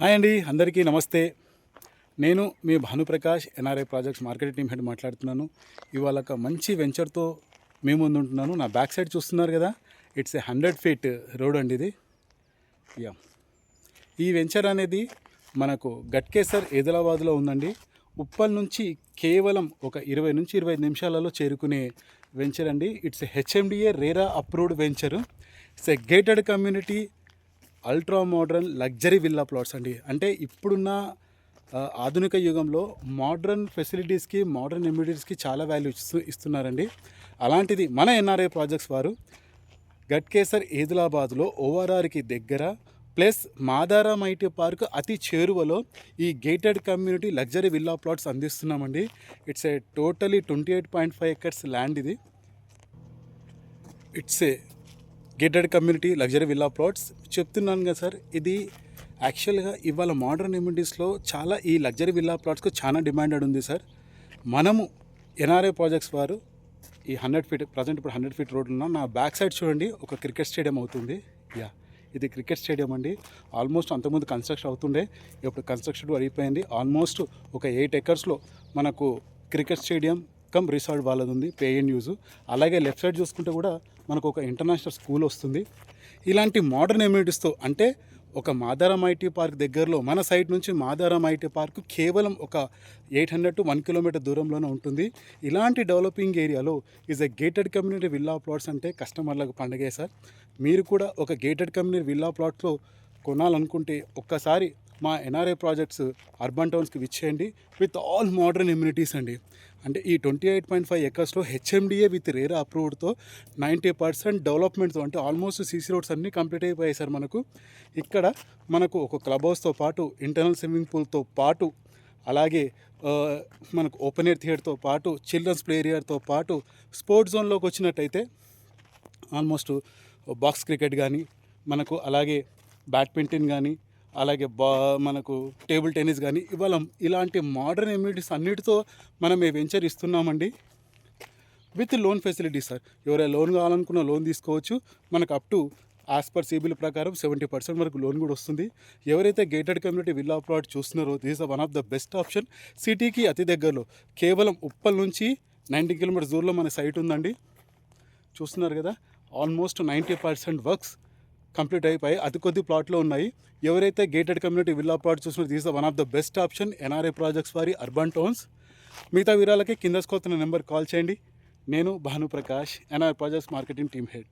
Hi అండి, అందరికీ నమస్తే. నేను మీ Bhanuprakash, NRI projects marketing team head మాట్లాడుతున్నాను. ఇవాళ ఒక మంచి వెంచర్తో మేము ముందు ఉంటున్నాను. నా బ్యాక్ సైడ్ చూస్తున్నారు కదా, ఇట్స్ ఏ 100 ఫీట్ రోడ్ అండి ఇది. యా, ఈ వెంచర్ అనేది మనకు గట్కేసర్ ఆదిలాబాద్లో ఉందండి. ఉప్పల్ నుంచి కేవలం ఒక 20 నుంచి 25 నిమిషాలలో చేరుకునే వెంచర్ అండి. It's HMDA RERA approved venture. It's a gated community ultra modern luxury villa plots అండి. అంటే ఇప్పుడున్న ఆధునిక యుగంలో మోడ్రన్ ఫెసిలిటీస్కి, మోడ్రన్ ఎమ్యూనిటీస్కి చాలా వాల్యూ ఇస్తున్నారండి. అలాంటిది మన ఎన్ఆర్ఐ ప్రాజెక్ట్స్ వారు గట్కేసర్ ఆదిలాబాద్లో ఓఆర్ఆర్కి దగ్గర ప్లస్ మాదారం ఐటీ పార్క్ అతి చేరువలో ఈ gated community luxury villa plots అందిస్తున్నామండి. It's a totally 28.5 acres land ఇది. It's a gated community luxury villa plots చెప్తున్నాను కదా సార్. ఇది యాక్చువల్గా ఇవాళ మోడర్న్ ఎమ్యూనిటీస్లో చాలా ఈ లగ్జరీ విల్లా ప్లాట్స్కు చాలా డిమాండెడ్ ఉంది సార్. మనము ఎన్ఆర్ఐ ప్రాజెక్ట్స్ వారు ఈ 100 ఫీట్ ప్రజెంట్ ఇప్పుడు 100 ఫీట్ రోడ్ ఉన్న నా బ్యాక్ సైడ్ చూడండి, ఒక క్రికెట్ స్టేడియం అవుతుంది. యా, ఇది క్రికెట్ స్టేడియం అండి. ఆల్మోస్ట్ అంతకుముందు కన్స్ట్రక్షన్ అవుతుండే, ఇప్పుడు కన్స్ట్రక్షన్ అయిపోయింది. ఆల్మోస్ట్ ఒక 8 ఎకర్స్లో మనకు క్రికెట్ స్టేడియం కమ్ రిసార్ట్ వాళ్ళది ఉంది, పే అండ్ యూజ్. అలాగే లెఫ్ట్ సైడ్ చూసుకుంటే కూడా మనకు ఒక ఇంటర్నేషనల్ స్కూల్ వస్తుంది. ఇలాంటి మోడర్న్ ఎమ్యూనిటీస్తో అంటే ఒక మాదారం ఐటీ పార్క్ దగ్గరలో మన సైడ్ నుంచి మాదారం ఐటీ పార్క్ కేవలం ఒక 800 to 1 కిలోమీటర్ దూరంలోనే ఉంటుంది. ఇలాంటి డెవలపింగ్ ఏరియాలో is a gated community villa plots అంటే కస్టమర్లకు పండగే సార్. మీరు కూడా ఒక గేటెడ్ కమ్యూనిటీ విల్లా ప్లాట్లో కొనాలనుకుంటే ఒక్కసారి మా ఎన్ఆర్ఐ ప్రాజెక్ట్స్ అర్బన్ టౌన్స్కి విచ్చేయండి విత్ ఆల్ మోడర్న్ ఎమ్యూనిటీస్ అండి. అంటే ఈ 28.5 ఎకర్స్లో హెచ్ఎండిఏ విత్ రేరా అప్రూవ్డ్తో 90% డెవలప్మెంట్తో అంటే ఆల్మోస్ట్ సీసీ రోడ్స్ అన్నీ కంప్లీట్ అయిపోయాయి సార్. ఇక్కడ మనకు ఒక క్లబ్ హౌస్తో పాటు ఇంటర్నల్ స్విమ్మింగ్ పూల్తో పాటు అలాగే మనకు ఓపెన్ ఎయిర్ థియేటర్తో పాటు చిల్డ్రన్స్ ప్లే ఏరియాతో పాటు స్పోర్ట్స్ జోన్లోకి వచ్చినట్టయితే ఆల్మోస్ట్ బాక్స్ క్రికెట్ కానీ మనకు అలాగే బ్యాడ్మింటన్ కానీ అలాగే మనకు టేబుల్ టెన్నిస్ కానీ ఇవాళ ఇలాంటి మోడర్న్ ఎమ్యూనిటీస్ అన్నిటితో మనం ఈ వెంచర్ ఇస్తున్నామండి విత్ లోన్ ఫెసిలిటీస్ సార్. ఎవరైనా లోన్ కావాలనుకున్న లోన్ తీసుకోవచ్చు. మనకు up to as per CIBIL ప్రకారం 70% వరకు లోన్ కూడా వస్తుంది. ఎవరైతే గేటెడ్ కమ్యూనిటీ విల్లా ప్లాట్ చూస్తున్నారో this one of the best option. సిటీకి అతి దగ్గరలో కేవలం ఉప్పల్ నుంచి 90 కిలోమీటర్స్ దూరంలో మన సైట్ ఉందండి. చూస్తున్నారు కదా, ఆల్మోస్ట్ 90% వర్క్స్ కంప్లీట్ అయిపోయి అతి కొద్ది ప్లాట్లో ఉన్నాయి. ఎవరైతే గేటెడ్ కమ్యూనిటీ విల్లా ప్లాట్ చూస్తున్నారో this one of the best option NRI projects వారి అర్బన్ టౌన్స్. మిగతా వివరాలకి కింద స్కోతున్న నెంబర్ కాల్ చేయండి. నేను Bhanuprakash, NRI projects marketing team head.